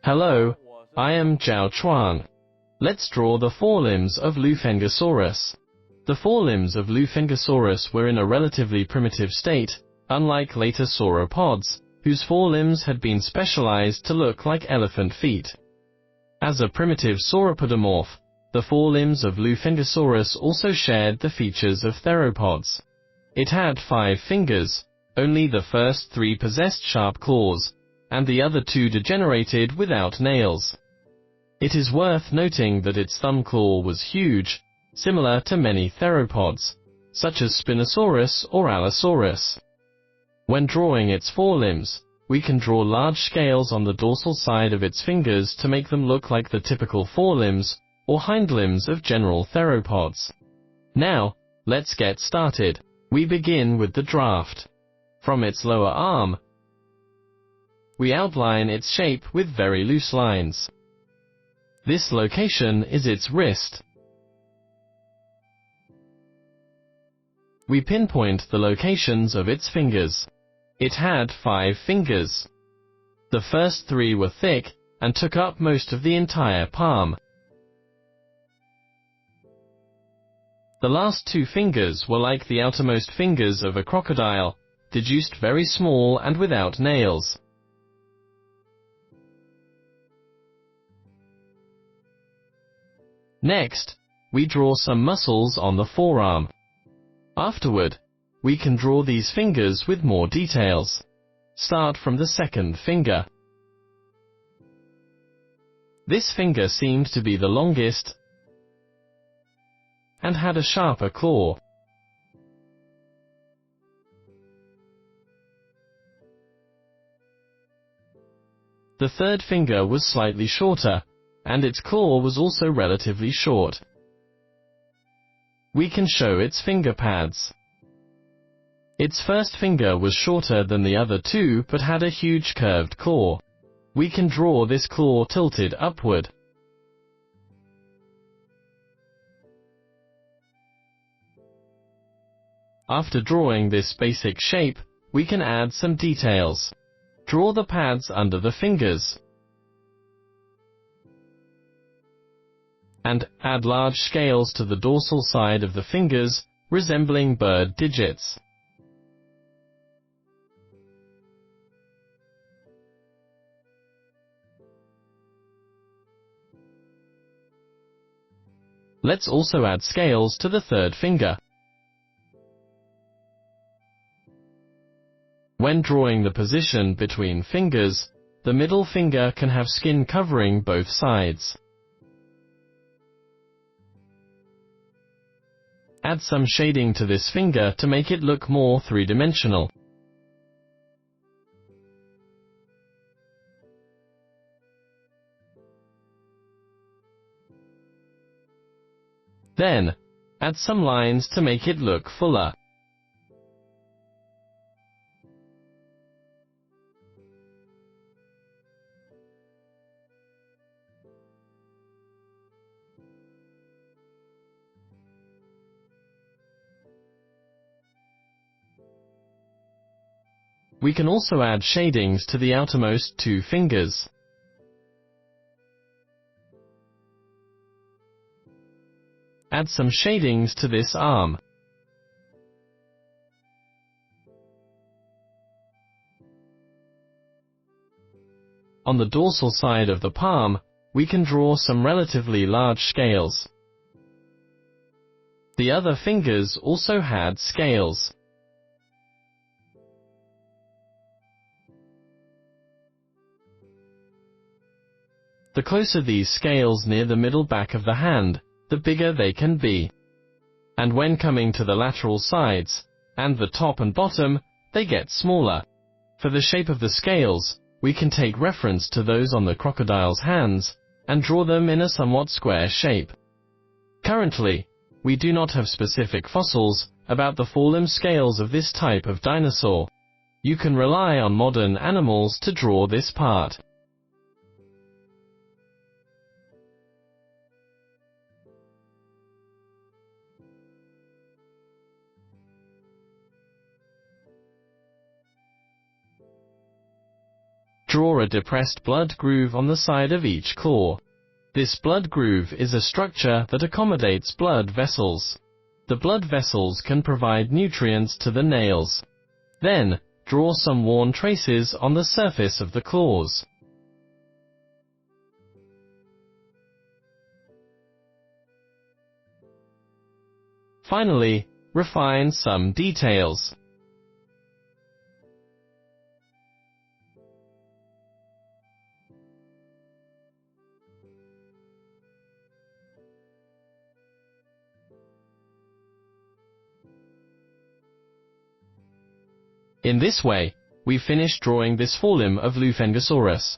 Hello, I am Chuang. Let's draw the forelimbs of Lufengosaurus. The forelimbs of Lufengosaurus were in a relatively primitive state, unlike later sauropods, whose forelimbs had been specialized to look like elephant feet. As a primitive sauropodomorph, the forelimbs of Lufengosaurus also shared the features of theropods. It had 5 fingers, only the first 3 possessed sharp claws, and the other 2 degenerated without nails. It is worth noting that its thumb claw was huge, similar to many theropods, such as Spinosaurus or Allosaurus. When drawing its forelimbs, we can draw large scales on the dorsal side of its fingers to make them look like the typical forelimbs or hindlimbs of general theropods. Now, let's get started. We begin with the draft. From its lower arm, we outline its shape with very loose lines. This location is its wrist. We pinpoint the locations of its fingers. It had 5 fingers. The first 3 were thick and took up most of the entire palm. The last 2 fingers were like the outermost fingers of a crocodile, deduced very small and without nails. Next, we draw some muscles on the forearm. Afterward, we can draw these fingers with more details. Start from the second finger. This finger seemed to be the longest and had a sharper claw. The third finger was slightly shorter, and its claw was also relatively short. We can show its finger pads. Its first finger was shorter than the other 2 but had a huge curved claw. We can draw this claw tilted upward. After drawing this basic shape, we can add some details. Draw the pads under the fingers. And add large scales to the dorsal side of the fingers, resembling bird digits. Let's also add scales to the third finger. When drawing the position between fingers, the middle finger can have skin covering both sides. Add some shading to this finger to make it look more three-dimensional. Then, add some lines to make it look fuller. We can also add shadings to the outermost 2 fingers. Add some shadings to this arm. On the dorsal side of the palm, we can draw some relatively large scales. The other fingers also had scales. The closer these scales near the middle back of the hand, the bigger they can be. And when coming to the lateral sides, and the top and bottom, they get smaller. For the shape of the scales, we can take reference to those on the crocodile's hands, and draw them in a somewhat square shape. Currently, we do not have specific fossils about the forelimb scales of this type of dinosaur. You can rely on modern animals to draw this part. Draw a depressed blood groove on the side of each claw. This blood groove is a structure that accommodates blood vessels. The blood vessels can provide nutrients to the nails. Then, draw some worn traces on the surface of the claws. Finally, refine some details. In this way, we finished drawing this forelimb of Lufengosaurus.